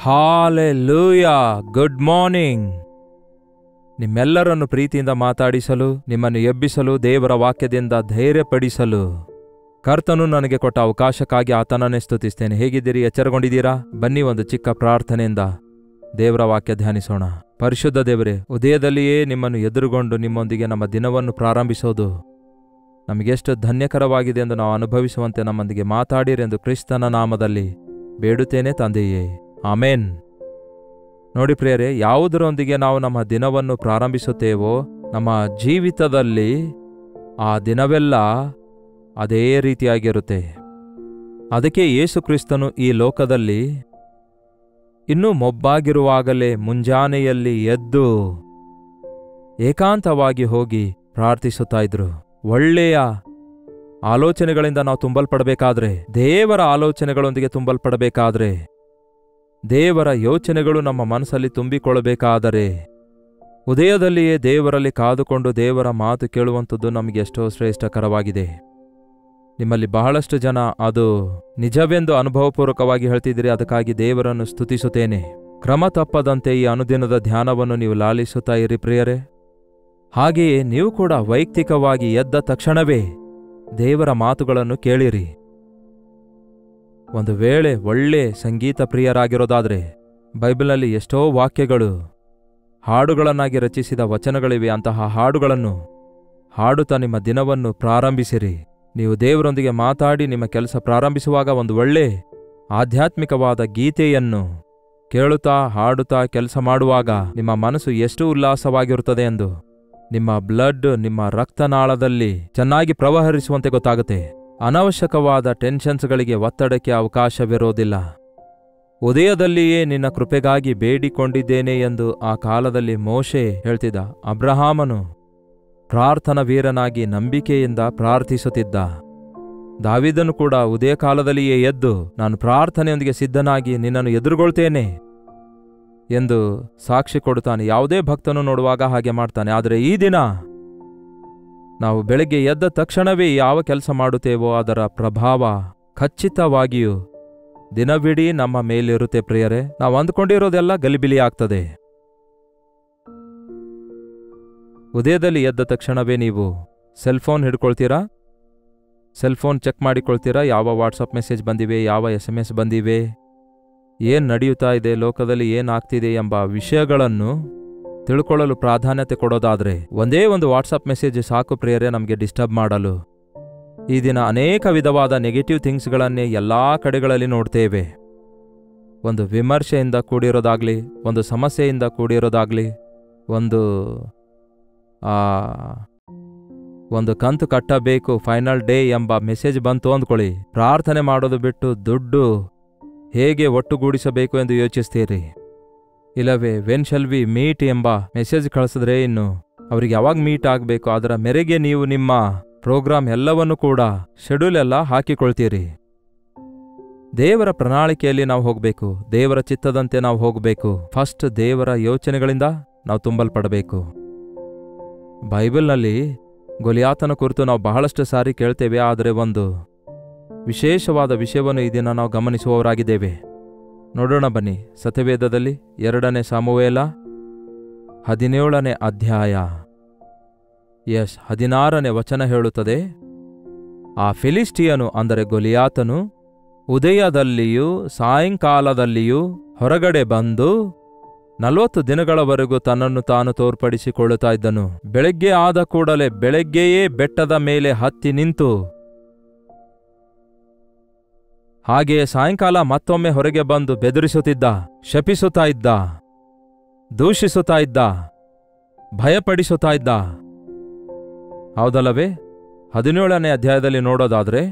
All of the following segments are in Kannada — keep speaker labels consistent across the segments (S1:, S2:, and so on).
S1: ಹಾಲೆಲೂಯಾ. Good morning. ನಿಮ್ಮೆಲ್ಲರನ್ನು ಪ್ರೀತಿಯಿಂದ ಮಾತಾಡಿಸಲು, ನಿಮ್ಮನ್ನು ಎಬ್ಬಿಸಲು, ದೇವರ ವಾಕ್ಯದಿಂದ ಧೈರ್ಯಪಡಿಸಲು ಕರ್ತನು ನನಗೆ ಕೊಟ್ಟ ಅವಕಾಶಕ್ಕಾಗಿ ಆತನನ್ನೇ ಸ್ತುತಿಸ್ತೇನೆ. ಹೇಗಿದ್ದೀರಿ? ಎಚ್ಚರಗೊಂಡಿದ್ದೀರಾ? ಬನ್ನಿ ಒಂದು ಚಿಕ್ಕ ಪ್ರಾರ್ಥನೆಯಿಂದ ದೇವರ ವಾಕ್ಯ ಧ್ಯಾನಿಸೋಣ. ಪರಿಶುದ್ಧ ದೇವರೇ, ಉದಯದಲ್ಲಿಯೇ ನಿಮ್ಮನ್ನು ಎದುರುಗೊಂಡು ನಿಮ್ಮೊಂದಿಗೆ ನಮ್ಮ ದಿನವನ್ನು ಪ್ರಾರಂಭಿಸೋದು ನಮಗೆಷ್ಟು ಧನ್ಯಕರವಾಗಿದೆ ಎಂದು ನಾವು ಅನುಭವಿಸುವಂತೆ ನಮ್ಮೊಂದಿಗೆ ಮಾತಾಡಿರೆಂದು ಕ್ರಿಸ್ತನ ನಾಮದಲ್ಲಿ ಬೇಡುತ್ತೇನೆ ತಂದೆಯೇ, ಆಮೇನ್. ನೋಡಿ ಪ್ರಿಯರೇ, ಯಾವುದರೊಂದಿಗೆ ನಾವು ನಮ್ಮ ದಿನವನ್ನು ಪ್ರಾರಂಭಿಸುತ್ತೇವೋ ನಮ್ಮ ಜೀವಿತದಲ್ಲಿ ಆ ದಿನವೆಲ್ಲ ಅದೇ ರೀತಿಯಾಗಿರುತ್ತೆ. ಅದಕ್ಕೆ ಯೇಸು ಕ್ರಿಸ್ತನು ಈ ಲೋಕದಲ್ಲಿ ಇನ್ನೂ ಮೊಬ್ಬಾಗಿರುವಾಗಲೇ ಮುಂಜಾನೆಯಲ್ಲಿ ಎದ್ದು ಏಕಾಂತವಾಗಿ ಹೋಗಿ ಪ್ರಾರ್ಥಿಸುತ್ತಾ ಇದ್ರು. ಒಳ್ಳೆಯ ಆಲೋಚನೆಗಳಿಂದ ನಾವು ತುಂಬಲ್ಪಡಬೇಕಾದ್ರೆ, ದೇವರ ಆಲೋಚನೆಗಳೊಂದಿಗೆ ತುಂಬಲ್ಪಡಬೇಕಾದ್ರೆ, ದೇವರ ಯೋಚನೆಗಳು ನಮ್ಮ ಮನಸ್ಸಲ್ಲಿ ತುಂಬಿಕೊಳ್ಳಬೇಕಾದರೆ, ಉದಯದಲ್ಲಿಯೇ ದೇವರಲ್ಲಿ ಕಾದುಕೊಂಡು ದೇವರ ಮಾತು ಕೇಳುವಂಥದ್ದು ನಮಗೆ ಎಷ್ಟೋ ಶ್ರೇಷ್ಠಕರವಾಗಿದೆ. ನಿಮ್ಮಲ್ಲಿ ಬಹಳಷ್ಟು ಜನ ಅದು ನಿಜವೆಂದು ಅನುಭವಪೂರ್ವಕವಾಗಿ ಹೇಳ್ತಿದ್ದೀರಿ. ಅದಕ್ಕಾಗಿ ದೇವರನ್ನು ಸ್ತುತಿಸುತ್ತೇನೆ. ಕ್ರಮ ತಪ್ಪದಂತೆ ಈ ಅನುದಿನದ ಧ್ಯಾನವನ್ನು ನೀವು ಲಾಲಿಸುತ್ತಾ ಇರಿ ಪ್ರಿಯರೇ. ಹಾಗೆಯೇ ನೀವು ಕೂಡ ವೈಯಕ್ತಿಕವಾಗಿ ಎದ್ದ ತಕ್ಷಣವೇ ದೇವರ ಮಾತುಗಳನ್ನು ಕೇಳಿರಿ. ಒಂದು ವೇಳೆ ಒಳ್ಳೆ ಸಂಗೀತ ಪ್ರಿಯರಾಗಿರೋದಾದರೆ ಬೈಬಲ್ನಲ್ಲಿ ಎಷ್ಟೋ ವಾಕ್ಯಗಳು ಹಾಡುಗಳನ್ನಾಗಿ ರಚಿಸಿದ ವಚನಗಳಿವೆ. ಅಂತಹ ಹಾಡುಗಳನ್ನು ಹಾಡುತ್ತಾ ನಿಮ್ಮ ದಿನವನ್ನು ಪ್ರಾರಂಭಿಸಿರಿ. ನೀವು ದೇವರೊಂದಿಗೆ ಮಾತಾಡಿ ನಿಮ್ಮ ಕೆಲಸ ಪ್ರಾರಂಭಿಸುವಾಗ ಒಂದು ಒಳ್ಳೆ ಆಧ್ಯಾತ್ಮಿಕವಾದ ಗೀತೆಯನ್ನು ಕೇಳುತ್ತಾ ಹಾಡುತ್ತಾ ಕೆಲಸ ಮಾಡುವಾಗ ನಿಮ್ಮ ಮನಸ್ಸು ಎಷ್ಟು ಉಲ್ಲಾಸವಾಗಿರುತ್ತದೆ ಎಂದು ನಿಮ್ಮ ಬ್ಲಡ್ ನಿಮ್ಮ ರಕ್ತನಾಳದಲ್ಲಿ ಚೆನ್ನಾಗಿ ಪ್ರವಹರಿಸುವಂತೆ ಗೊತ್ತಾಗುತ್ತೆ. ಅನವಶ್ಯಕವಾದ ಟೆನ್ಷನ್ಸ್ಗಳಿಗೆ, ಒತ್ತಡಕ್ಕೆ ಅವಕಾಶವಿರೋದಿಲ್ಲ. ಉದಯದಲ್ಲಿಯೇ ನಿನ್ನ ಕೃಪೆಗಾಗಿ ಬೇಡಿಕೊಂಡಿದ್ದೇನೆ ಎಂದು ಆ ಕಾಲದಲ್ಲಿ ಮೋಶೆ ಹೇಳ್ತಿದ್ದ. ಅಬ್ರಹಾಮನು ಪ್ರಾರ್ಥನಾ ವೀರನಾಗಿ ನಂಬಿಕೆಯಿಂದ ಪ್ರಾರ್ಥಿಸುತ್ತಿದ್ದ. ದಾವೀದನು ಕೂಡ ಉದಯ ಕಾಲದಲ್ಲಿಯೇ ಎದ್ದು ನಾನು ಪ್ರಾರ್ಥನೆಯೊಂದಿಗೆ ಸಿದ್ಧನಾಗಿ ನಿನ್ನನ್ನು ಎದುರುಗೊಳ್ತೇನೆ ಎಂದು ಸಾಕ್ಷಿ ಕೊಡುತ್ತಾನೆ. ಯಾವುದೇ ಭಕ್ತನು ನೋಡುವಾಗ ಹಾಗೆ ಮಾಡ್ತಾನೆ. ಆದರೆ ಈ ದಿನ ನಾವು ಬೆಳಗ್ಗೆ ಎದ್ದ ತಕ್ಷಣವೇ ಯಾವ ಕೆಲಸ ಮಾಡುತ್ತೇವೋ ಅದರ ಪ್ರಭಾವ ಖಚಿತವಾಗಿಯೂ ದಿನವಿಡೀ ನಮ್ಮ ಮೇಲಿರುತ್ತೆ ಪ್ರಿಯರೇ. ನಾವು ಅಂದ್ಕೊಂಡಿರೋದೆಲ್ಲ ಗಲಿಬಿಲಿ ಆಗ್ತದೆ. ಉದಯದಲ್ಲಿ ಎದ್ದ ತಕ್ಷಣವೇ ನೀವು ಸೆಲ್ಫೋನ್ ಹಿಡ್ಕೊಳ್ತೀರಾ, ಸೆಲ್ಫೋನ್ ಚೆಕ್ ಮಾಡಿಕೊಳ್ತೀರಾ. ಯಾವ ವಾಟ್ಸಪ್ ಮೆಸೇಜ್ ಬಂದಿವೆ, ಯಾವ SMS ಬಂದಿವೆ, ಏನು ನಡೆಯುತ್ತಾ ಇದೆ, ಲೋಕದಲ್ಲಿ ಏನಾಗ್ತಿದೆ ಎಂಬ ವಿಷಯಗಳನ್ನು ತಿಳ್ಕೊಳ್ಳಲು ಪ್ರಾಧಾನ್ಯತೆ ಕೊಡೋದಾದರೆ ಒಂದೇ ಒಂದು ವಾಟ್ಸಪ್ ಮೆಸೇಜ್ ಸಾಕು ಪ್ರಿಯರೇ ನಮಗೆ ಡಿಸ್ಟರ್ಬ್ ಮಾಡಲು. ಈ ದಿನ ಅನೇಕ ವಿಧವಾದ ನೆಗೆಟಿವ್ ಥಿಂಗ್ಸ್ಗಳನ್ನೇ ಎಲ್ಲ ಕಡೆಗಳಲ್ಲಿ ನೋಡ್ತೇವೆ. ಒಂದು ವಿಮರ್ಶೆಯಿಂದ ಕೂಡಿರೋದಾಗ್ಲಿ, ಒಂದು ಸಮಸ್ಯೆಯಿಂದ ಕೂಡಿರೋದಾಗ್ಲಿ, ಒಂದು ಕಂತು ಕಟ್ಟಬೇಕು, ಫೈನಲ್ ಡೇ ಎಂಬ ಮೆಸೇಜ್ ಬಂತು ಅಂದ್ಕೊಳ್ಳಿ. ಪ್ರಾರ್ಥನೆ ಮಾಡೋದು ಬಿಟ್ಟು ದುಡ್ಡು ಹೇಗೆ ಒಟ್ಟುಗೂಡಿಸಬೇಕು ಎಂದು ಯೋಚಿಸ್ತೀರಿ. ಇಲ್ಲವೇ ವೆನ್ ಶಲ್ ವಿ ಮೀಟ್ ಎಂಬ ಮೆಸೇಜ್ ಕಳಿಸಿದ್ರೆ ಇನ್ನು ಅವ್ರಿಗೆ ಯಾವಾಗ ಮೀಟ್ ಆಗಬೇಕು ಅದರ ಮೇರೆಗೆ ನೀವು ನಿಮ್ಮ ಪ್ರೋಗ್ರಾಮ್ ಎಲ್ಲವನ್ನೂ ಕೂಡ ಶೆಡ್ಯೂಲ್ ಎಲ್ಲ ಹಾಕಿಕೊಳ್ತೀರಿ. ದೇವರ ಪ್ರಣಾಳಿಕೆಯಲ್ಲಿ ನಾವು ಹೋಗಬೇಕು, ದೇವರ ಚಿತ್ತದಂತೆ ನಾವು ಹೋಗಬೇಕು. ಫಸ್ಟ್ ದೇವರ ಯೋಚನೆಗಳಿಂದ ನಾವು ತುಂಬಲ್ಪಡಬೇಕು. ಬೈಬಲ್ನಲ್ಲಿ ಗೊಲಿಯಾತನ ಕುರಿತು ನಾವು ಬಹಳಷ್ಟು ಸಾರಿ ಕೇಳ್ತೇವೆ. ಆದರೆ ಒಂದು ವಿಶೇಷವಾದ ವಿಷಯವನ್ನು ಈ ದಿನ ನಾವು ಗಮನಿಸುವವರಾಗಿದ್ದೇವೆ. ನೋಡೋಣ ಬನ್ನಿ. ಸತ್ಯವೇದದಲ್ಲಿ 2 ಸಾಮುವೇಲ 17ನೇ ಅಧ್ಯಾಯ 16ನೇ ವಚನ ಹೇಳುತ್ತದೆ, ಆ ಫಿಲಿಸ್ಟಿಯನು ಅಂದರೆ ಗೊಲಿಯಾತನು ಉದಯದಲ್ಲಿಯೂ ಸಾಯಂಕಾಲದಲ್ಲಿಯೂ ಹೊರಗಡೆ ಬಂದು 40 ದಿನಗಳವರೆಗೂ ತನ್ನನ್ನು ತಾನು ತೋರ್ಪಡಿಸಿಕೊಳ್ಳುತ್ತಾ ಇದ್ದನು. ಬೆಳಗ್ಗೆ ಆದ ಕೂಡಲೇ ಬೆಳಗ್ಗೆಯೇ ಬೆಟ್ಟದ ಮೇಲೆ ಹತ್ತಿ ನಿಂತು, ಹಾಗೆಯೇ ಸಾಯಂಕಾಲ ಮತ್ತೊಮ್ಮೆ ಹೊರಗೆ ಬಂದು ಬೆದರಿಸುತ್ತಿದ್ದ, ಶಪಿಸುತ್ತಾ ಇದ್ದ, ದೂಷಿಸುತ್ತಾ ಇದ್ದ, ಭಯಪಡಿಸುತ್ತಾ ಇದ್ದ. ಹೌದಲ್ಲವೇ? 17ನೇ ಅಧ್ಯಾಯದಲ್ಲಿ ನೋಡೋದಾದ್ರೆ,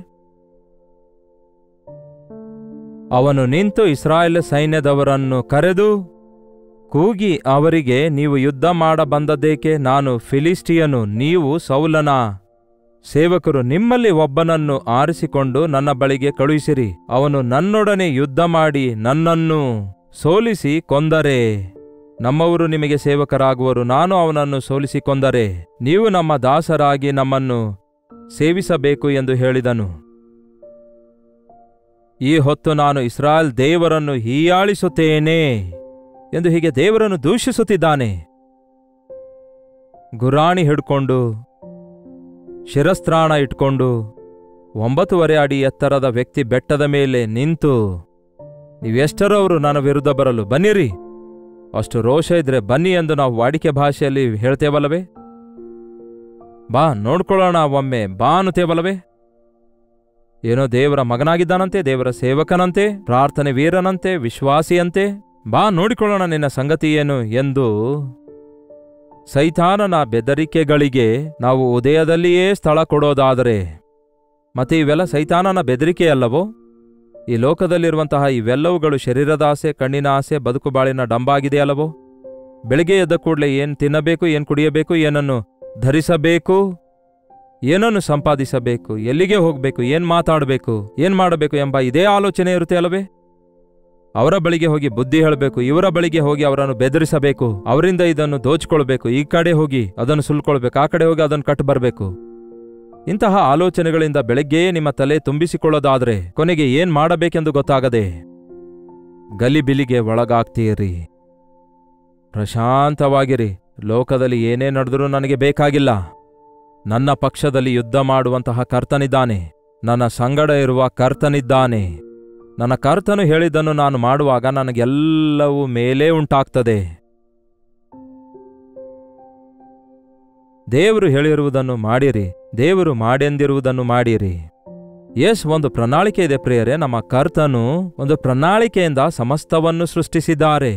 S1: ಅವನು ನಿಂತು ಇಸ್ರಾಯೇಲ್ ಸೈನ್ಯದವರನ್ನು ಕರೆದು ಕೂಗಿ ಅವರಿಗೆ, ನೀವು ಯುದ್ಧ ಮಾಡ ಬಂದದ್ದೇಕೆ? ನಾನು ಫಿಲಿಸ್ಟಿಯನು, ನೀವು ಸೌಲನ ಸೇವಕರು. ನಿಮ್ಮಲ್ಲಿ ಒಬ್ಬನನ್ನು ಆರಿಸಿಕೊಂಡು ನನ್ನ ಬಳಿಗೆ ಕಳುಹಿಸಿರಿ. ಅವನು ನನ್ನೊಡನೆ ಯುದ್ಧ ಮಾಡಿ ನನ್ನನ್ನು ಸೋಲಿಸಿ ಕೊಂದರೆ ನಮ್ಮವರು ನಿಮಗೆ ಸೇವಕರಾಗುವರು. ನಾನು ಅವನನ್ನು ಸೋಲಿಸಿ ಕೊಂದರೆ ನೀವು ನಮ್ಮ ದಾಸರಾಗಿ ನಮ್ಮನ್ನು ಸೇವಿಸಬೇಕು ಎಂದು ಹೇಳಿದನು. ಈ ಹೊತ್ತು ನಾನು ಇಸ್ರಾಯೇಲ್ ದೇವರನ್ನು ಹೀಯಾಳಿಸುತ್ತೇನೆ ಎಂದು ಹೀಗೆ ದೇವರನ್ನು ದೂಷಿಸುತ್ತಿದ್ದಾನೆ. ಗುರಾಣಿ ಹಿಡ್ಕೊಂಡು, ಶಿರಸ್ತ್ರಾಣ ಇಟ್ಕೊಂಡು 9.5 ಅಡಿ ಎತ್ತರದ ವ್ಯಕ್ತಿ ಬೆಟ್ಟದ ಮೇಲೆ ನಿಂತು, ನೀವೆಷ್ಟರವರು ನನ್ನ ವಿರುದ್ಧ ಬರಲು ಬನ್ನಿರಿ, ಅಷ್ಟು ರೋಷ ಇದ್ರೆ ಬನ್ನಿ ಎಂದು ನಾವು ವಾಡಿಕೆ ಭಾಷೆಯಲ್ಲಿ ಹೇಳ್ತೇವಲ್ಲವೇ? ಬಾ ನೋಡ್ಕೊಳ್ಳೋಣ ಒಮ್ಮೆ ಬಾ ಅನ್ನುತ್ತೇವಲ್ಲವೇ? ಏನೋ ದೇವರ ಮಗನಾಗಿದ್ದಾನಂತೆ, ದೇವರ ಸೇವಕನಂತೆ, ಪ್ರಾರ್ಥನೆ ವೀರನಂತೆ, ವಿಶ್ವಾಸಿಯಂತೆ, ಬಾ ನೋಡಿಕೊಳ್ಳೋಣ ನಿನ್ನ ಸಂಗತಿ ಏನು ಎಂದು ಸೈತಾನನ ಬೆದರಿಕೆಗಳಿಗೆ ನಾವು ಉದಯದಲ್ಲಿಯೇ ಸ್ಥಳ ಕೊಡೋದಾದರೆ, ಮತ್ತೆ ಇವೆಲ್ಲ ಸೈತಾನನ ಬೆದರಿಕೆಯಲ್ಲವೋ? ಈ ಲೋಕದಲ್ಲಿರುವಂತಹ ಇವೆಲ್ಲವುಗಳು ಶರೀರದ ಆಸೆ, ಕಣ್ಣಿನ ಆಸೆ, ಬದುಕು ಬಾಳಿನ ಡಂಬಾಗಿದೆಯಲ್ಲವೋ? ಬೆಳಿಗ್ಗೆ ಎದ್ದ ಕೂಡಲೇ ಏನು ತಿನ್ನಬೇಕು, ಏನು ಕುಡಿಯಬೇಕು, ಏನನ್ನು ಧರಿಸಬೇಕು, ಏನನ್ನು ಸಂಪಾದಿಸಬೇಕು, ಎಲ್ಲಿಗೆ ಹೋಗಬೇಕು, ಏನು ಮಾತಾಡಬೇಕು, ಏನು ಮಾಡಬೇಕು ಎಂಬ ಇದೇ ಆಲೋಚನೆ ಇರುತ್ತೆ ಅಲ್ಲವೇ? ಅವರ ಬಳಿಗೆ ಹೋಗಿ ಬುದ್ಧಿ ಹೇಳಬೇಕು, ಇವರ ಬಳಿಗೆ ಹೋಗಿ ಅವರನ್ನು ಬೆದರಿಸಬೇಕು, ಅವರಿಂದ ಇದನ್ನು ದೋಚಿಕೊಳ್ಬೇಕು, ಈ ಕಡೆ ಹೋಗಿ ಅದನ್ನು ಸುಲ್ಕೊಳ್ಬೇಕು, ಆ ಕಡೆ ಹೋಗಿ ಅದನ್ನು ಕಟ್ಟು ಬರಬೇಕು. ಇಂತಹ ಆಲೋಚನೆಗಳಿಂದ ಬೆಳಗ್ಗೆಯೇ ನಿಮ್ಮ ತಲೆ ತುಂಬಿಸಿಕೊಳ್ಳೋದಾದ್ರೆ ಕೊನೆಗೆ ಏನ್ ಮಾಡಬೇಕೆಂದು ಗೊತ್ತಾಗದೆ ಗಲಿಬಿಲಿಗೆ ಒಳಗಾಗ್ತೀರಿ. ಪ್ರಶಾಂತವಾಗಿರಿ. ಲೋಕದಲ್ಲಿ ಏನೇ ನಡೆದರೂ ನನಗೆ ಬೇಕಾಗಿಲ್ಲ. ನನ್ನ ಪಕ್ಷದಲ್ಲಿ ಯುದ್ಧ ಮಾಡುವಂತಹ ಕರ್ತನಿದ್ದಾನೆ, ನನ್ನ ಸಂಗಡ ಇರುವ ಕರ್ತನಿದ್ದಾನೆ. ನನ್ನ ಕರ್ತನು ಹೇಳಿದ್ದನ್ನು ನಾನು ಮಾಡುವಾಗ ನನಗೆಲ್ಲವೂ ಮೇಲೇ ಉಂಟಾಗ್ತದೆ. ದೇವರು ಹೇಳಿರುವುದನ್ನು ಮಾಡಿರಿ, ದೇವರು ಮಾಡೆಂದಿರುವುದನ್ನು ಮಾಡಿರಿ. ಒಂದು ಪ್ರಣಾಳಿಕೆ ಇದೆ ಪ್ರಿಯರೇ. ನಮ್ಮ ಕರ್ತನು ಒಂದು ಪ್ರಣಾಳಿಕೆಯಿಂದ ಸಮಸ್ತವನ್ನು ಸೃಷ್ಟಿಸಿದ್ದಾರೆ.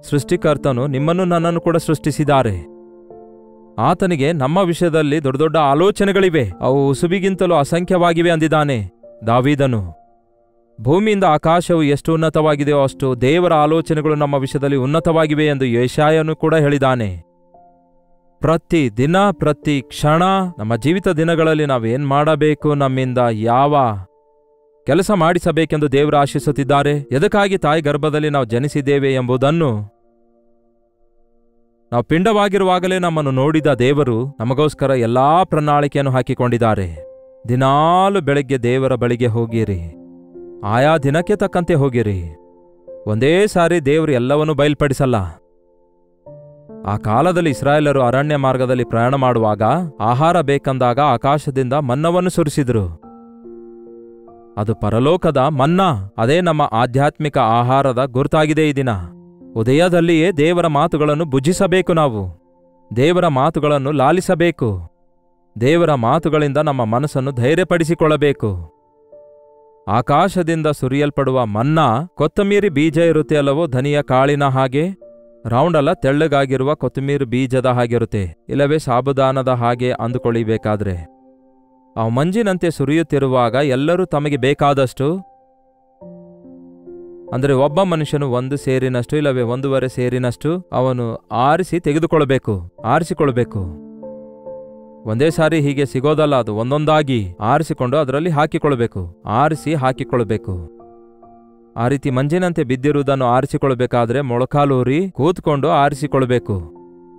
S1: ಸೃಷ್ಟಿಕರ್ತನು ನಿಮ್ಮನ್ನು ನನ್ನನ್ನು ಕೂಡ ಸೃಷ್ಟಿಸಿದ್ದಾರೆ. ಆತನಿಗೆ ನಮ್ಮ ವಿಷಯದಲ್ಲಿ ದೊಡ್ಡ ದೊಡ್ಡ ಆಲೋಚನೆಗಳಿವೆ, ಅವು ಉಸುಬಿಗಿಂತಲೂ ಅಸಂಖ್ಯವಾಗಿವೆ ಅಂದಿದ್ದಾನೆ ದಾವೀದನು. ಭೂಮಿಯಿಂದ ಆಕಾಶವು ಎಷ್ಟು ಉನ್ನತವಾಗಿದೆಯೋ ಅಷ್ಟು ದೇವರ ಆಲೋಚನೆಗಳು ನಮ್ಮ ವಿಷಯದಲ್ಲಿ ಉನ್ನತವಾಗಿವೆ ಎಂದು ಯೆಶಾಯನು ಕೂಡ ಹೇಳಿದ್ದಾನೆ. ಪ್ರತಿ ದಿನ, ಪ್ರತಿ ಕ್ಷಣ ನಮ್ಮ ಜೀವಿತ ದಿನಗಳಲ್ಲಿ ನಾವೇನ್ ಮಾಡಬೇಕು, ನಮ್ಮಿಂದ ಯಾವ ಕೆಲಸ ಮಾಡಿಸಬೇಕೆಂದು ದೇವರು ಆಶಿಸುತ್ತಿದ್ದಾರೆ, ಎದಕ್ಕಾಗಿ ತಾಯಿ ಗರ್ಭದಲ್ಲಿ ನಾವು ಜನಿಸಿದ್ದೇವೆ ಎಂಬುದನ್ನು, ನಾವು ಪಿಂಡವಾಗಿರುವಾಗಲೇ ನಮ್ಮನ್ನು ನೋಡಿದ ದೇವರು ನಮಗೋಸ್ಕರ ಎಲ್ಲಾ ಪ್ರಣಾಳಿಕೆಯನ್ನು ಹಾಕಿಕೊಂಡಿದ್ದಾರೆ. ದಿನಾಲು ಬೆಳಗ್ಗೆ ದೇವರ ಬಳಿಗೆ ಹೋಗಿರಿ, ಆಯಾ ದಿನಕ್ಕೆ ತಕ್ಕಂತೆ ಹೋಗಿರಿ. ಒಂದೇ ಸಾರಿ ದೇವರು ಎಲ್ಲವನ್ನೂ ಬಯಲ್ಪಡಿಸಲ್ಲ. ಆ ಕಾಲದಲ್ಲಿ ಇಸ್ರಾಯೇಲರು ಅರಣ್ಯ ಮಾರ್ಗದಲ್ಲಿ ಪ್ರಯಾಣ ಮಾಡುವಾಗ ಆಹಾರ ಬೇಕಂದಾಗ ಆಕಾಶದಿಂದ ಮನ್ನವನ್ನು ಸುರಿಸಿದರು. ಅದು ಪರಲೋಕದ ಮನ್ನಾ. ಅದೇ ನಮ್ಮ ಆಧ್ಯಾತ್ಮಿಕ ಆಹಾರದ ಗುರುತಾಗಿದೆ. ಈ ದಿನ ಉದಯದಲ್ಲಿಯೇ ದೇವರ ಮಾತುಗಳನ್ನು ಭುಜಿಸಬೇಕು. ನಾವು ದೇವರ ಮಾತುಗಳನ್ನು ಲಾಲಿಸಬೇಕು. ದೇವರ ಮಾತುಗಳಿಂದ ನಮ್ಮ ಮನಸ್ಸನ್ನು ಧೈರ್ಯಪಡಿಸಿಕೊಳ್ಳಬೇಕು. ಆಕಾಶದಿಂದ ಸುರಿಯಲ್ಪಡುವ ಮನ್ನಾ ಕೊತ್ತಂಬರಿ ಬೀಜ ಇರುತ್ತೆ ಅಲ್ಲವೋ, ಧನಿಯ ಕಾಳಿನ ಹಾಗೆ ರೌಂಡ್ ಅಲ್ಲ, ತೆಳ್ಳಗಾಗಿರುವ ಕೊತ್ತಂಬರಿ ಬೀಜದ ಹಾಗಿರುತ್ತೆ, ಇಲ್ಲವೇ ಸಾಬುದಾನದ ಹಾಗೆ ಅಂದುಕೊಳ್ಳಬೇಕಾದ್ರೆ. ಅವು ಮಂಜಿನಂತೆ ಸುರಿಯುತ್ತಿರುವಾಗ ಎಲ್ಲರೂ ತಮಗೆ ಬೇಕಾದಷ್ಟು, ಅಂದರೆ ಒಬ್ಬ ಮನುಷ್ಯನು 1 ಸೇರಿನಷ್ಟು ಇಲ್ಲವೇ 1.5 ಸೇರಿನಷ್ಟು ಅವನು ಆರಿಸಿಕೊಳ್ಬೇಕು. ಒಂದೇ ಸಾರಿ ಹೀಗೆ ಸಿಗೋದಲ್ಲ, ಅದು ಒಂದೊಂದಾಗಿ ಆರಿಸಿಕೊಂಡು ಅದರಲ್ಲಿ ಹಾಕಿಕೊಳ್ಬೇಕು. ಆ ರೀತಿ ಮಂಜಿನಂತೆ ಬಿದ್ದಿರುವುದನ್ನು ಆರಿಸಿಕೊಳ್ಬೇಕಾದ್ರೆ ಮೊಳಕಾಲೂರಿ ಕೂತ್ಕೊಂಡು ಆರಿಸಿಕೊಳ್ಬೇಕು.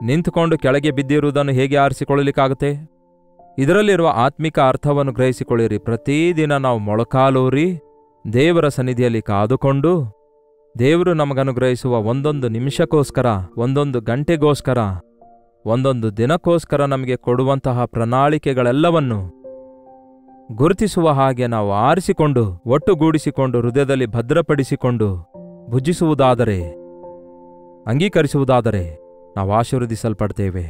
S1: ನಿಂತುಕೊಂಡು ಕೆಳಗೆ ಬಿದ್ದಿರುವುದನ್ನು ಹೇಗೆ ಆರಿಸಿಕೊಳ್ಳಲಿಕ್ಕಾಗುತ್ತೆ? ಇದರಲ್ಲಿರುವ ಆತ್ಮಿಕ ಅರ್ಥವನ್ನು ಗ್ರಹಿಸಿಕೊಳ್ಳಿರಿ. ಪ್ರತಿದಿನ ನಾವು ಮೊಳಕಾಲೂರಿ ದೇವರ ಸನ್ನಿಧಿಯಲ್ಲಿ ಕಾದುಕೊಂಡು, ದೇವರು ನಮಗನುಗ್ರಹಿಸುವ 1 ನಿಮಿಷಕ್ಕೋಸ್ಕರ, 1 ಗಂಟೆಗೋಸ್ಕರ, 1 ದಿನಕ್ಕೋಸ್ಕರ ನಮಗೆ ಕೊಡುವಂತಹ ಪ್ರಣಾಳಿಕೆಗಳೆಲ್ಲವನ್ನು ಗುರುತಿಸುವ ಹಾಗೆ ನಾವು ಆರಿಸಿಕೊಂಡು, ಒಟ್ಟುಗೂಡಿಸಿಕೊಂಡು, ಹೃದಯದಲ್ಲಿ ಭದ್ರಪಡಿಸಿಕೊಂಡು ಭುಜಿಸುವುದಾದರೆ, ಅಂಗೀಕರಿಸುವುದಾದರೆ ನಾವು ಆಶೀರ್ವದಿಸಲ್ಪಡ್ತೇವೆ.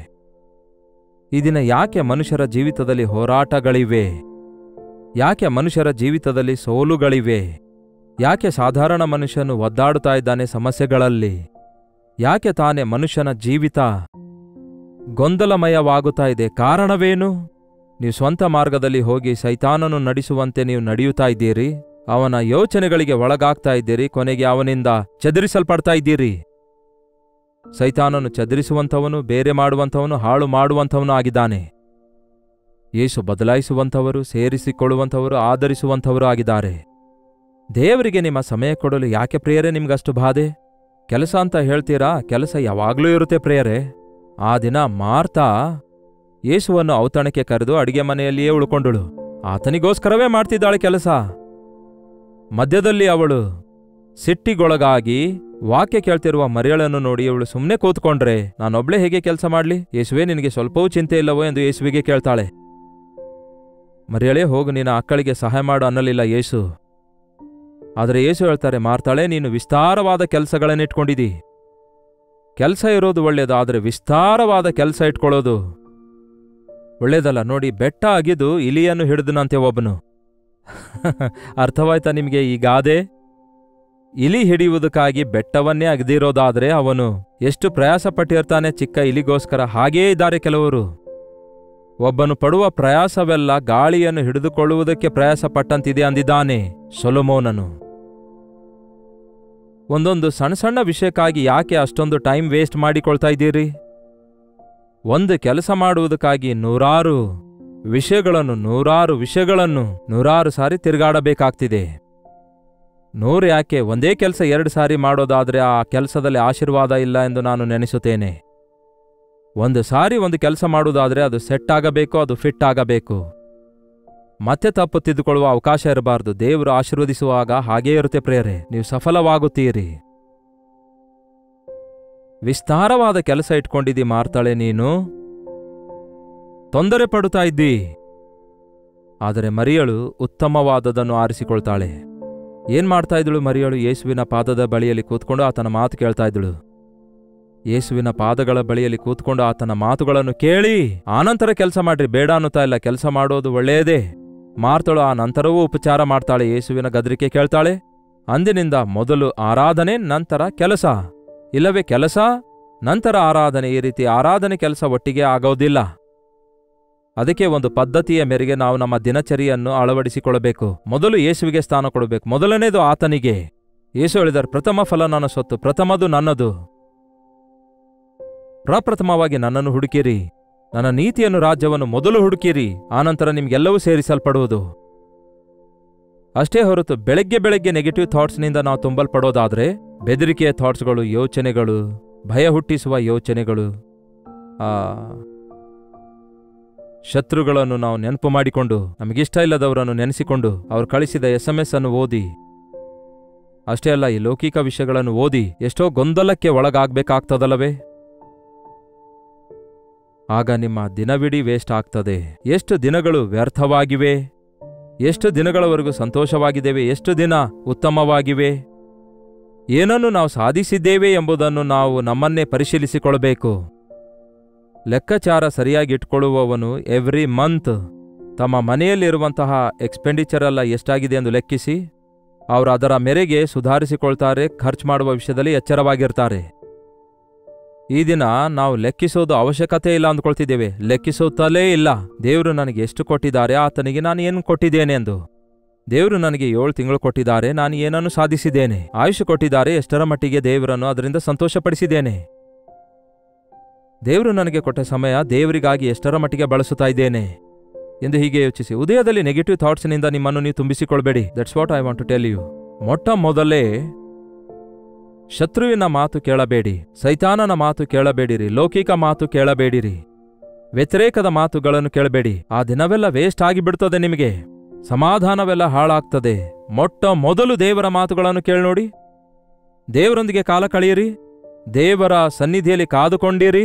S1: ಈ ದಿನ ಯಾಕೆ ಮನುಷ್ಯರ ಜೀವಿತದಲ್ಲಿ ಹೋರಾಟಗಳಿವೆ? ಯಾಕೆ ಮನುಷ್ಯರ ಜೀವಿತದಲ್ಲಿ ಸೋಲುಗಳಿವೆ? ಯಾಕೆ ಸಾಧಾರಣ ಮನುಷ್ಯನು ಒದ್ದಾಡುತ್ತಾ ಇದ್ದಾನೆ ಸಮಸ್ಯೆಗಳಲ್ಲಿ? ಯಾಕೆ ತಾನೇ ಮನುಷ್ಯನ ಜೀವಿತ ಗೊಂದಲಮಯವಾಗುತ್ತಾ ಇದೆ? ಕಾರಣವೇನು? ನೀವು ಸ್ವಂತ ಮಾರ್ಗದಲ್ಲಿ ಹೋಗಿ ಸೈತಾನನು ನಡೆಸುವಂತೆ ನೀವು ನಡೆಯುತ್ತಾ ಇದ್ದೀರಿ. ಅವನ ಯೋಚನೆಗಳಿಗೆ ಒಳಗಾಗ್ತಾ ಇದ್ದೀರಿ. ಕೊನೆಗೆ ಅವನಿಂದ ಚದುರಿಸಲ್ಪಡ್ತಾ ಇದ್ದೀರಿ. ಸೈತಾನನು ಚದುರಿಸುವಂಥವನು, ಬೇರೆ ಮಾಡುವಂಥವನು, ಹಾಳು ಮಾಡುವಂಥವನು ಆಗಿದ್ದಾನೆ. ಯೇಸು ಬದಲಾಯಿಸುವಂಥವರು, ಸೇರಿಸಿಕೊಳ್ಳುವಂಥವರು, ಆಧರಿಸುವಂಥವರು ಆಗಿದ್ದಾರೆ. ದೇವರಿಗೆ ನಿಮ್ಮ ಸಮಯ ಕೊಡಲು ಯಾಕೆ ಪ್ರಿಯರೇ ನಿಮ್ಗಷ್ಟು ಬಾಧೆ? ಕೆಲಸ ಅಂತ ಹೇಳ್ತೀರಾ, ಕೆಲಸ ಯಾವಾಗಲೂ ಇರುತ್ತೆ ಪ್ರಿಯರೇ. ಆ ದಿನ ಮಾರ್ತಾ ಯೇಸುವನ್ನು ಔತಣಕ್ಕೆ ಕರೆದು ಅಡಿಗೆ ಮನೆಯಲ್ಲಿಯೇ ಉಳ್ಕೊಂಡಳು. ಆತನಿಗೋಸ್ಕರವೇ ಮಾಡ್ತಿದ್ದಾಳೆ ಕೆಲಸ. ಮಧ್ಯದಲ್ಲಿ ಅವಳು ಸಿಟ್ಟಿಗೊಳಗಾಗಿ ವಾಕ್ಯ ಕೇಳ್ತಿರುವ ಮರಿಯಳನ್ನು ನೋಡಿ ಇವಳು ಸುಮ್ಮನೆ ಕೂತ್ಕೊಂಡ್ರೆ ನಾನೊಬ್ಳೆ ಹೇಗೆ ಕೆಲಸ ಮಾಡ್ಲಿ? ಯೇಸುವೆ, ನಿನಗೆ ಸ್ವಲ್ಪವೂ ಚಿಂತೆ ಇಲ್ಲವೋ ಎಂದು ಯೇಸುವಿಗೆ ಕೇಳ್ತಾಳೆ. ಮರಿಯಳೇ, ಹೋಗು, ನಿನ್ನ ಅಕ್ಕಳಿಗೆ ಸಹಾಯ ಮಾಡು ಅನ್ನಲಿಲ್ಲ ಯೇಸು. ಆದರೆ ಯೇಸು ಹೇಳ್ತಾರೆ, ಮಾರ್ತಾಳೆ, ನೀನು ವಿಸ್ತಾರವಾದ ಕೆಲಸಗಳನ್ನಿಟ್ಕೊಂಡಿದ್ದೀ. ಕೆಲಸ ಇರೋದು ಒಳ್ಳೇದು, ಆದರೆ ವಿಸ್ತಾರವಾದ ಕೆಲಸ ಇಟ್ಕೊಳ್ಳೋದು ಒಳ್ಳೇದಲ್ಲ. ನೋಡಿ, ಬೆಟ್ಟ ಅಗಿದು ಇಲಿಯನ್ನು ಹಿಡಿದನಂತೆ ಒಬ್ಬನು. ಅರ್ಥವಾಯ್ತಾ ನಿಮಗೆ ಈ ಗಾದೆ? ಇಲಿ ಹಿಡಿಯುವುದಕ್ಕಾಗಿ ಬೆಟ್ಟವನ್ನೇ ಅಗದಿರೋದಾದ್ರೆ ಅವನು ಎಷ್ಟು ಪ್ರಯಾಸ ಪಟ್ಟಿರ್ತಾನೆ ಚಿಕ್ಕ ಇಲಿಗೋಸ್ಕರ. ಹಾಗೇ ಇದ್ದಾರೆ ಕೆಲವರು. ಒಬ್ಬನು ಪಡುವ ಪ್ರಯಾಸವೆಲ್ಲ ಗಾಳಿಯನ್ನು ಹಿಡಿದುಕೊಳ್ಳುವುದಕ್ಕೆ ಪ್ರಯಾಸ ಪಟ್ಟಂತಿದೆ ಅಂದಿದ್ದಾನೆ ಸೊಲೊಮೋನನು. ಒಂದೊಂದು ಸಣ್ಣ ಸಣ್ಣ ವಿಷಯಕ್ಕಾಗಿ ಯಾಕೆ ಅಷ್ಟೊಂದು ಟೈಮ್ ವೇಸ್ಟ್ ಮಾಡಿಕೊಳ್ತಾ ಇದ್ದೀರಿ? ಒಂದು ಕೆಲಸ ಮಾಡುವುದಕ್ಕಾಗಿ ನೂರಾರು ವಿಷಯಗಳನ್ನು ನೂರಾರು ಸಾರಿ ತಿರುಗಾಡಬೇಕಾಗ್ತಿದೆ. 100 ಯಾಕೆ, ಒಂದೇ ಕೆಲಸ 2 ಸಾರಿ ಮಾಡೋದಾದ್ರೆ ಆ ಕೆಲಸದಲ್ಲಿ ಆಶೀರ್ವಾದ ಇಲ್ಲ ಎಂದು ನಾನು ನೆನೆಸುತ್ತೇನೆ. ಒಂದು ಸಾರಿ ಒಂದು ಕೆಲಸ ಮಾಡುವುದಾದ್ರೆ ಅದು ಸೆಟ್ ಆಗಬೇಕು, ಅದು ಫಿಟ್ ಆಗಬೇಕು. ಮತ್ತೆ ತಪ್ಪು ತಿದ್ದುಕೊಳ್ಳುವ ಅವಕಾಶ ಇರಬಾರ್ದು. ದೇವರು ಆಶೀರ್ವದಿಸುವಾಗ ಹಾಗೇ ಇರುತ್ತೆ ಪ್ರಿಯರೇ, ನೀವು ಸಫಲವಾಗುತ್ತೀರಿ. ವಿಸ್ತಾರವಾದ ಕೆಲಸ ಇಟ್ಕೊಂಡಿದ್ದೀ ಮಾರ್ತಾಳೆ, ನೀನು ತೊಂದರೆ ಪಡುತ್ತಾ ಇದ್ದೀ. ಆದರೆ ಮರಿಯಳು ಉತ್ತಮವಾದದನ್ನು ಆರಿಸಿಕೊಳ್ತಾಳೆ. ಏನ್ ಮಾಡ್ತಾ ಇದ್ದಳು ಮರಿಯಳು? ಯೇಸುವಿನ ಪಾದದ ಬಳಿಯಲ್ಲಿ ಕೂತ್ಕೊಂಡು ಆತನ ಮಾತು ಕೇಳ್ತಾ ಇದ್ದಳು. ಯೇಸುವಿನ ಪಾದಗಳ ಬಳಿಯಲ್ಲಿ ಕೂತ್ಕೊಂಡು ಆತನ ಮಾತುಗಳನ್ನು ಕೇಳಿ ಆನಂತರ ಕೆಲಸ ಮಾಡ್ರಿ, ಬೇಡ ಅನ್ನುತ್ತಾ ಇಲ್ಲ, ಕೆಲಸ ಮಾಡೋದು ಒಳ್ಳೆಯದೇ. ಮಾರ್ತಳು ಆ ನಂತರವೂ ಉಪಚಾರ ಮಾಡ್ತಾಳೆ, ಯೇಸುವಿನ ಗದರಿಕೆ ಕೇಳ್ತಾಳೆ. ಅಂದಿನಿಂದ ಮೊದಲು ಆರಾಧನೆ, ನಂತರ ಕೆಲಸ, ಇಲ್ಲವೇ ಕೆಲಸ ನಂತರ ಆರಾಧನೆ. ಈ ರೀತಿ ಆರಾಧನೆ ಕೆಲಸ ಒಟ್ಟಿಗೆ ಆಗೋದಿಲ್ಲ. ಅದಕ್ಕೆ ಒಂದು ಪದ್ಧತಿಯ ಮೇರೆಗೆ ನಾವು ನಮ್ಮ ದಿನಚರಿಯನ್ನು ಅಳವಡಿಸಿಕೊಳ್ಳಬೇಕು. ಮೊದಲು ಯೇಸುವಿಗೆ ಸ್ಥಾನ ಕೊಡಬೇಕು. ಮೊದಲನೇದು ಆತನಿಗೆ. ಯೇಸು ಹೇಳಿದರು, ಪ್ರಥಮ ಫಲ ನನ್ನ ಸೊತ್ತು, ಪ್ರಥಮದು ನನ್ನದು. ಪ್ರಪ್ರಥಮವಾಗಿ ನನ್ನನ್ನು ಹುಡುಕಿರಿ, ನನ್ನ ನೀತಿಯನ್ನು ರಾಜ್ಯವನ್ನು ಮೊದಲು ಹುಡುಕಿರಿ, ಆನಂತರ ನಿಮ್ಗೆಲ್ಲವೂ ಸೇರಿಸಲ್ಪಡುವುದು. ಅಷ್ಟೇ ಹೊರತು ಬೆಳಗ್ಗೆ ನೆಗೆಟಿವ್ ಥಾಟ್ಸ್ನಿಂದ ನಾವು ತುಂಬಲ್ಪಡೋದಾದ್ರೆ, ಬೆದರಿಕೆಯ ಥಾಟ್ಸ್ಗಳು, ಯೋಚನೆಗಳು, ಭಯ ಹುಟ್ಟಿಸುವ ಯೋಚನೆಗಳು, ಶತ್ರುಗಳನ್ನು ನಾವು ನೆನಪು ಮಾಡಿಕೊಂಡು, ನಮಗಿಷ್ಟ ಇಲ್ಲದವರನ್ನು ನೆನೆಸಿಕೊಂಡು, ಅವರು ಕಳಿಸಿದ SMS ಅನ್ನು ಓದಿ, ಅಷ್ಟೇ ಅಲ್ಲ ಈ ಲೌಕಿಕ ವಿಷಯಗಳನ್ನು ಓದಿ ಎಷ್ಟೋ ಗೊಂದಲಕ್ಕೆ ಒಳಗಾಗಬೇಕಾಗ್ತದಲ್ಲವೇ? ಆಗ ನಿಮ್ಮ ದಿನವಿಡೀ ವೇಸ್ಟ್ ಆಗ್ತದೆ. ಎಷ್ಟು ದಿನಗಳು ವ್ಯರ್ಥವಾಗಿವೆ, ಎಷ್ಟು ದಿನಗಳವರೆಗೂ ಸಂತೋಷವಾಗಿದ್ದೇವೆ, ಎಷ್ಟು ದಿನ ಉತ್ತಮವಾಗಿವೆ, ಏನನ್ನು ನಾವು ಸಾಧಿಸಿದ್ದೇವೆ ಎಂಬುದನ್ನು ನಾವು ನಮ್ಮನ್ನೇ ಪರಿಶೀಲಿಸಿಕೊಳ್ಳಬೇಕು. ಲೆಕ್ಕಾಚಾರ ಸರಿಯಾಗಿ ಇಟ್ಕೊಳ್ಳುವವನು ಎವ್ರಿ ಮಂತ್ ತಮ್ಮ ಮನೆಯಲ್ಲಿರುವಂತಹ ಎಕ್ಸ್ಪೆಂಡಿಚರ್ ಎಲ್ಲ ಎಷ್ಟಾಗಿದೆ ಎಂದು ಲೆಕ್ಕಿಸಿ ಅವರು ಅದರ ಮೇರೆಗೆ ಸುಧಾರಿಸಿಕೊಳ್ತಾರೆ. ಖರ್ಚು ಮಾಡುವ ವಿಷಯದಲ್ಲಿ ಎಚ್ಚರವಾಗಿರ್ತಾರೆ. ಈ ದಿನ ನಾವು ಲೆಕ್ಕಿಸೋದು ಅವಶ್ಯಕತೆ ಇಲ್ಲ ಅಂದ್ಕೊಳ್ತಿದ್ದೇವೆ, ಲೆಕ್ಕಿಸುತ್ತಲೇ ಇಲ್ಲ. ದೇವರು ನನಗೆ ಎಷ್ಟು ಕೊಟ್ಟಿದ್ದಾರೆ, ಆತನಿಗೆ ನಾನು ಏನು ಕೊಟ್ಟಿದ್ದೇನೆ ಎಂದು. ದೇವರು ನನಗೆ 7 ತಿಂಗಳು ಕೊಟ್ಟಿದ್ದಾರೆ, ನಾನು ಏನನ್ನು ಸಾಧಿಸಿದ್ದೇನೆ. ಆಯುಷ್ ಕೊಟ್ಟಿದ್ದಾರೆ, ಎಷ್ಟರ ಮಟ್ಟಿಗೆ ದೇವರನ್ನು ಅದರಿಂದ ಸಂತೋಷಪಡಿಸಿದ್ದೇನೆ. ದೇವರು ನನಗೆ ಕೊಟ್ಟ ಸಮಯ ದೇವರಿಗಾಗಿ ಎಷ್ಟರ ಮಟ್ಟಿಗೆ ಬಳಸುತ್ತಾ ಇದ್ದೇನೆ ಎಂದು ಹೀಗೆ ಯೋಚಿಸಿ. ಉದಯದಲ್ಲಿ ನೆಗೆಟಿವ್ ಥಾಟ್ಸ್ನಿಂದ ನಿಮ್ಮನ್ನು ನೀವು ತುಂಬಿಸಿಕೊಳ್ಬೇಡಿ. That's what I want to tell you. ಮೊಟ್ಟ ಮೊದಲೇ ಶತ್ರುವಿನ ಮಾತು ಕೇಳಬೇಡಿ, ಸೈತಾನನ ಮಾತು ಕೇಳಬೇಡಿರಿ, ಲೌಕಿಕ ಮಾತು ಕೇಳಬೇಡಿರಿ, ವ್ಯತಿರೇಕದ ಮಾತುಗಳನ್ನು ಕೇಳಬೇಡಿ. ಆ ದಿನವೆಲ್ಲ ವೇಸ್ಟ್ ಆಗಿಬಿಡ್ತದೆ, ನಿಮಗೆ ಸಮಾಧಾನವೆಲ್ಲ ಹಾಳಾಗ್ತದೆ. ಮೊಟ್ಟ ಮೊದಲು ದೇವರ ಮಾತುಗಳನ್ನು ಕೇಳಿ, ದೇವರೊಂದಿಗೆ ಕಾಲ ಕಳೆಯಿರಿ, ದೇವರ ಸನ್ನಿಧಿಯಲ್ಲಿ ಕಾದುಕೊಂಡಿರಿ,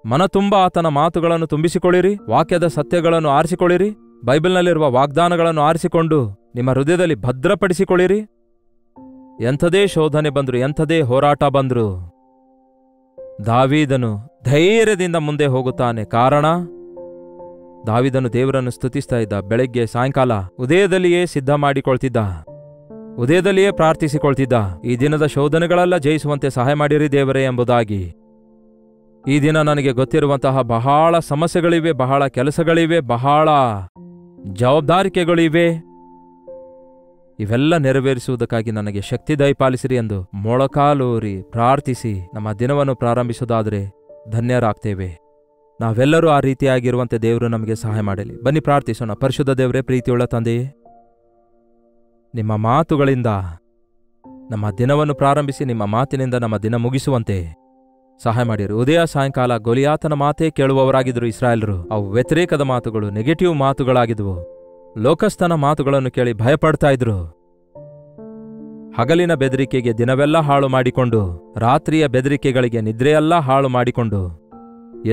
S1: ಮನ ತುಂಬ ಆತನ ಮಾತುಗಳನ್ನು ತುಂಬಿಸಿಕೊಳ್ಳಿರಿ, ವಾಕ್ಯದ ಸತ್ಯಗಳನ್ನು ಆರಿಸಿಕೊಳ್ಳಿರಿ, ಬೈಬಲ್ನಲ್ಲಿರುವ ವಾಗ್ದಾನಗಳನ್ನು ಆರಿಸಿಕೊಂಡು ನಿಮ್ಮ ಹೃದಯದಲ್ಲಿ ಭದ್ರಪಡಿಸಿಕೊಳ್ಳಿರಿ. ಎಂಥದೇ ಶೋಧನೆ ಬಂದ್ರು, ಎಂಥದೇ ಹೋರಾಟ ಬಂದ್ರು, ದಾವೀದನು ಧೈರ್ಯದಿಂದ ಮುಂದೆ ಹೋಗುತ್ತಾನೆ. ಕಾರಣ, ದಾವೀದನು ದೇವರನ್ನು ಸ್ತುತಿಸ್ತಾ ಇದ್ದ. ಬೆಳಗ್ಗೆ ಸಾಯಂಕಾಲ ಉದಯದಲ್ಲಿಯೇ ಸಿದ್ಧ ಮಾಡಿಕೊಳ್ತಿದ್ದ, ಉದಯದಲ್ಲಿಯೇ ಪ್ರಾರ್ಥಿಸಿಕೊಳ್ತಿದ್ದ. ಈ ದಿನದ ಶೋಧನೆಗಳೆಲ್ಲ ಜಯಿಸುವಂತೆ ಸಹಾಯ ಮಾಡಿರಿ ದೇವರೇ ಎಂಬುದಾಗಿ. ಈ ದಿನ ನನಗೆ ಗೊತ್ತಿರುವಂತಹ ಬಹಳ ಸಮಸ್ಯೆಗಳಿವೆ, ಬಹಳ ಕೆಲಸಗಳಿವೆ, ಬಹಳ ಜವಾಬ್ದಾರಿಕೆಗಳಿವೆ. ಇವೆಲ್ಲ ನೆರವೇರಿಸುವುದಕ್ಕಾಗಿ ನನಗೆ ಶಕ್ತಿ ದಯಪಾಲಿಸಿರಿ ಎಂದು ಮೊಳಕಾಲೂರಿ ಪ್ರಾರ್ಥಿಸಿ ನಮ್ಮ ದಿನವನ್ನು ಪ್ರಾರಂಭಿಸುವುದಾದರೆ ಧನ್ಯರಾಗ್ತೇವೆ. ನಾವೆಲ್ಲರೂ ಆ ರೀತಿಯಾಗಿರುವಂತೆ ದೇವರು ನಮಗೆ ಸಹಾಯ ಮಾಡಲಿ. ಬನ್ನಿ ಪ್ರಾರ್ಥಿಸೋಣ. ಪರಿಶುದ್ಧ ದೇವರೇ, ಪ್ರೀತಿಯುಳ್ಳ ತಂದೆಯೇ, ನಿಮ್ಮ ಮಾತುಗಳಿಂದ ನಮ್ಮ ದಿನವನ್ನು ಪ್ರಾರಂಭಿಸಿ ನಿಮ್ಮ ಮಾತಿನಿಂದ ನಮ್ಮ ದಿನ ಮುಗಿಸುವಂತೆ ಸಹಾಯ ಮಾಡಿರು. ಉದಯ ಸಾಯಂಕಾಲ ಗೊಲಿಯಾತನ ಮಾತೇ ಕೇಳುವವರಾಗಿದ್ದರು ಇಸ್ರಾಯೇಲರು. ಅವು ವ್ಯತಿರೇಕದ ಮಾತುಗಳು, ನೆಗೆಟಿವ್ ಮಾತುಗಳಾಗಿದ್ವು. ಲೋಕಸ್ಥನ ಮಾತುಗಳನ್ನು ಕೇಳಿ ಭಯಪಡ್ತಾ ಇದ್ರು. ಹಗಲಿನ ಬೆದರಿಕೆಗೆ ದಿನವೆಲ್ಲ ಹಾಳು ಮಾಡಿಕೊಂಡು, ರಾತ್ರಿಯ ಬೆದರಿಕೆಗಳಿಗೆ ನಿದ್ರೆಯೆಲ್ಲ ಹಾಳು ಮಾಡಿಕೊಂಡು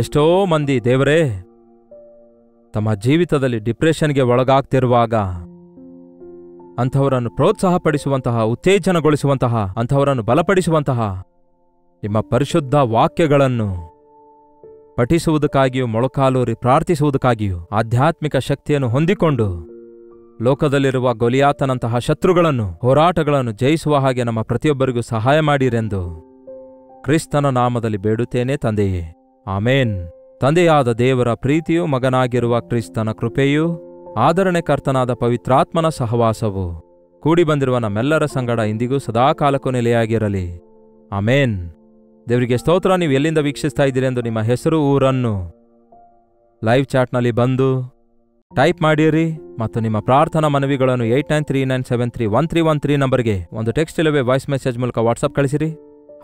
S1: ಎಷ್ಟೋ ಮಂದಿ ದೇವರೇ ತಮ್ಮ ಜೀವಿತದಲ್ಲಿ ಡಿಪ್ರೆಷನ್ಗೆ ಒಳಗಾಗ್ತಿರುವಾಗ ಅಂಥವರನ್ನು ಪ್ರೋತ್ಸಾಹಪಡಿಸುವಂತಹ, ಉತ್ತೇಜನಗೊಳಿಸುವಂತಹ, ಅಂಥವರನ್ನು ಬಲಪಡಿಸುವಂತಹ ನಿಮ್ಮ ಪರಿಶುದ್ಧ ವಾಕ್ಯಗಳನ್ನು ಪಠಿಸುವುದಕ್ಕಾಗಿಯೂ, ಮೊಳಕಾಲೂರಿ ಪ್ರಾರ್ಥಿಸುವುದಕ್ಕಾಗಿಯೂ ಆಧ್ಯಾತ್ಮಿಕ ಶಕ್ತಿಯನ್ನು ಹೊಂದಿಕೊಂಡು ಲೋಕದಲ್ಲಿರುವ ಗೊಲಿಯಾತನಂತಹ ಶತ್ರುಗಳನ್ನು, ಹೋರಾಟಗಳನ್ನು ಜಯಿಸುವ ಹಾಗೆ ನಮ್ಮ ಪ್ರತಿಯೊಬ್ಬರಿಗೂ ಸಹಾಯ ಮಾಡಿರೆಂದು ಕ್ರಿಸ್ತನ ನಾಮದಲ್ಲಿ ಬೇಡುತ್ತೇನೆ ತಂದೆಯೇ, ಆಮೇನ್. ತಂದೆಯಾದ ದೇವರ ಪ್ರೀತಿಯೂ, ಮಗನಾಗಿರುವ ಕ್ರಿಸ್ತನ ಕೃಪೆಯೂ, ಆದರಣೆಕರ್ತನಾದ ಪವಿತ್ರಾತ್ಮನ ಸಹವಾಸವು ಕೂಡಿ ಬಂದಿರುವ ನಮ್ಮೆಲ್ಲರ ಸಂಗಡ ಇಂದಿಗೂ ಸದಾಕಾಲಕ್ಕೂ ನೆಲೆಯಾಗಿರಲಿ, ಆಮೇನ್. ದೇವರಿಗೆ ಸ್ತೋತ್ರ. ನೀವು ಎಲ್ಲಿಂದ ವೀಕ್ಷಿಸ್ತಾ ಇದ್ದೀರೆಂದು ನಿಮ್ಮ ಹೆಸರು, ಊರನ್ನು ಲೈವ್ ಚಾಟ್ನಲ್ಲಿ ಬಂದು ಟೈಪ್ ಮಾಡಿರಿ ಮತ್ತು ನಿಮ್ಮ ಪ್ರಾರ್ಥನಾ ಮನವಿಗಳನ್ನು 8939731313 ನಂಬರ್ಗೆ ಒಂದು ಟೆಕ್ಸ್ಟ್ ಇಲ್ಲವೇ ವಾಯ್ಸ್ ಮೆಸೇಜ್ ಮೂಲಕ ವಾಟ್ಸಪ್ ಕಳಿಸಿರಿ.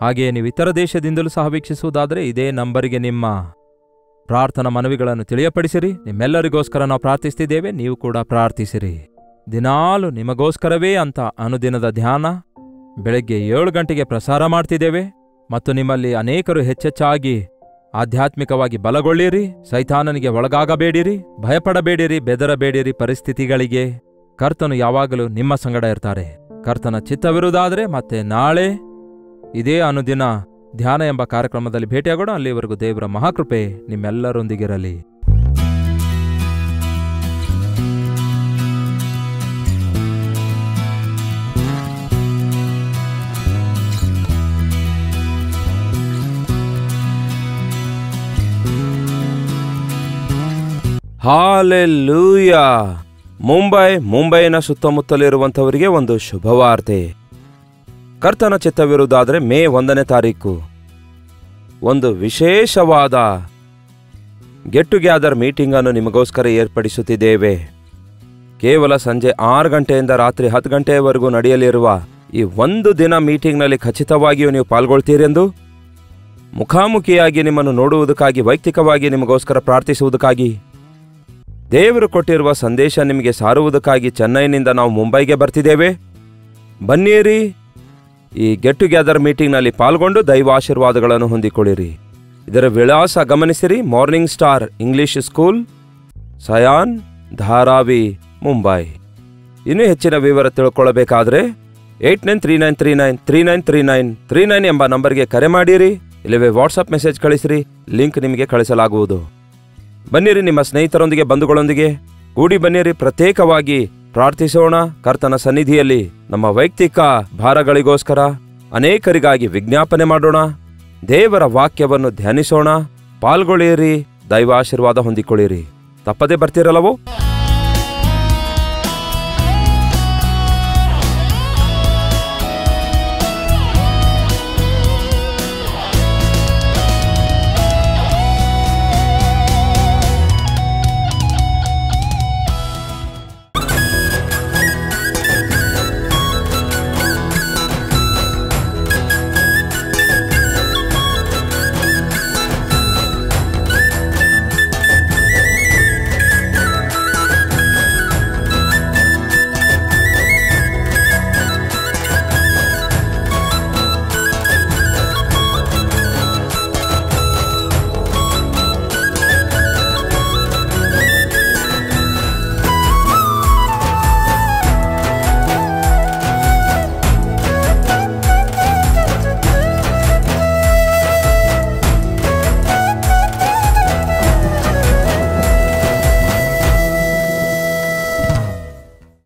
S1: ಹಾಗೆಯೇ ನೀವು ಇತರ ದೇಶದಿಂದಲೂ ಸಹ ವೀಕ್ಷಿಸುವುದಾದರೆ ಇದೇ ನಂಬರಿಗೆ ನಿಮ್ಮ ಪ್ರಾರ್ಥನಾ ಮನವಿಗಳನ್ನು ತಿಳಿಯಪಡಿಸಿರಿ. ನಿಮ್ಮೆಲ್ಲರಿಗೋಸ್ಕರ ನಾವು ಪ್ರಾರ್ಥಿಸ್ತಿದ್ದೇವೆ, ನೀವು ಕೂಡ ಪ್ರಾರ್ಥಿಸಿರಿ. ದಿನಾಲು ನಿಮಗೋಸ್ಕರವೇ ಅಂತ ಅನುದಿನದ ಧ್ಯಾನ ಬೆಳಗ್ಗೆ 7 ಗಂಟೆಗೆ ಪ್ರಸಾರ ಮಾಡ್ತಿದ್ದೇವೆ ಮತ್ತು ನಿಮ್ಮಲ್ಲಿ ಅನೇಕರು ಹೆಚ್ಚೆಚ್ಚಾಗಿ ಆಧ್ಯಾತ್ಮಿಕವಾಗಿ ಬಲಗೊಳ್ಳಿರಿ. ಸೈತಾನನಿಗೆ ಒಳಗಾಗಬೇಡಿರಿ, ಭಯಪಡಬೇಡಿರಿ, ಬೆದರಬೇಡಿರಿ ಪರಿಸ್ಥಿತಿಗಳಿಗೆ. ಕರ್ತನು ಯಾವಾಗಲೂ ನಿಮ್ಮ ಸಂಗಡ ಇರ್ತಾರೆ. ಕರ್ತನ ಚಿತ್ತವಿರುವುದಾದರೆ ಮತ್ತೆ ನಾಳೆ ಇದೇ ಅನುದಿನ ಧ್ಯಾನ ಎಂಬ ಕಾರ್ಯಕ್ರಮದಲ್ಲಿ ಭೇಟಿಯಾಗೋಣ. ಅಲ್ಲಿವರೆಗೂ ದೇವರ ಮಹಾಕೃಪೆ ನಿಮ್ಮೆಲ್ಲರೊಂದಿಗಿರಲಿ.
S2: ಹಾಲೆಲೂಯಾ. ಮುಂಬೈನ ಸುತ್ತಮುತ್ತಲಿರುವಂಥವರಿಗೆ ಒಂದು ಶುಭವಾರ್ತೆ. ಕರ್ತನ ಚಿತ್ತವಿರುವುದಾದರೆ ಮೇ 1ನೇ ತಾರೀಕು ಒಂದು ವಿಶೇಷವಾದ ಗೆಟ್ ಟುಗ್ಯಾದರ್ ಮೀಟಿಂಗನ್ನು ನಿಮಗೋಸ್ಕರ ಏರ್ಪಡಿಸುತ್ತಿದ್ದೇವೆ. ಕೇವಲ ಸಂಜೆ 6 ಗಂಟೆಯಿಂದ ರಾತ್ರಿ 10 ಗಂಟೆಯವರೆಗೂ ನಡೆಯಲಿರುವ ಈ ಒಂದು ದಿನ ಮೀಟಿಂಗ್ನಲ್ಲಿ ಖಚಿತವಾಗಿಯೂ ನೀವು ಪಾಲ್ಗೊಳ್ತೀರೆಂದು, ಮುಖಾಮುಖಿಯಾಗಿ ನಿಮ್ಮನ್ನು ನೋಡುವುದಕ್ಕಾಗಿ, ವೈಯಕ್ತಿಕವಾಗಿ ನಿಮಗೋಸ್ಕರ ಪ್ರಾರ್ಥಿಸುವುದಕ್ಕಾಗಿ, ದೇವರು ಕೊಟ್ಟಿರುವ ಸಂದೇಶ ನಿಮಗೆ ಸಾರುವುದಕ್ಕಾಗಿ ಚೆನ್ನೈನಿಂದ ನಾವು ಮುಂಬೈಗೆ ಬರ್ತಿದ್ದೇವೆ. ಬನ್ನಿರಿ, ಈ ಗೆಟ್ ಟುಗ್ಯಾದರ್ ಮೀಟಿಂಗ್ನಲ್ಲಿ ಪಾಲ್ಗೊಂಡು ದೈವಾಶೀರ್ವಾದಗಳನ್ನು ಹೊಂದಿಕೊಳ್ಳಿರಿ. ಇದರ ವಿಳಾಸ ಗಮನಿಸಿರಿ. Morning star English school, scion, Dharavi, Mumbai. ಇನ್ನೂ ಹೆಚ್ಚಿನ ವಿವರ ತಿಳ್ಕೊಳ್ಳಬೇಕಾದ್ರೆ 8939393939 ಎಂಬ ನಂಬರ್ಗೆ ಕರೆ ಮಾಡಿರಿ, ಇಲ್ಲವೇ ವಾಟ್ಸಪ್ ಮೆಸೇಜ್ ಕಳಿಸಿರಿ. ಲಿಂಕ್ ನಿಮಗೆ ಕಳಿಸಲಾಗುವುದು. ಬನ್ನಿರಿ, ನಿಮ್ಮ ಸ್ನೇಹಿತರೊಂದಿಗೆ, ಬಂಧುಗಳೊಂದಿಗೆ ಕೂಡಿ ಬನ್ನಿರಿ. ಪ್ರತ್ಯೇಕವಾಗಿ ಪ್ರಾರ್ಥಿಸೋಣ. ಕರ್ತನ ಸನ್ನಿಧಿಯಲ್ಲಿ ನಮ್ಮ ವೈಯಕ್ತಿಕ ಭಾರಗಳಿಗೋಸ್ಕರ ಅನೇಕರಿಗಾಗಿ ವಿಜ್ಞಾಪನೆ ಮಾಡೋಣ. ದೇವರ ವಾಕ್ಯವನ್ನು ಧ್ಯಾನಿಸೋಣ. ಪಾಲ್ಗೊಳ್ಳಿರಿ, ದೈವಾಶೀರ್ವಾದ ಹೊಂದಿಕೊಳ್ಳಿರಿ. ತಪ್ಪದೆ ಬರ್ತಿರಲ್ಲವೋ?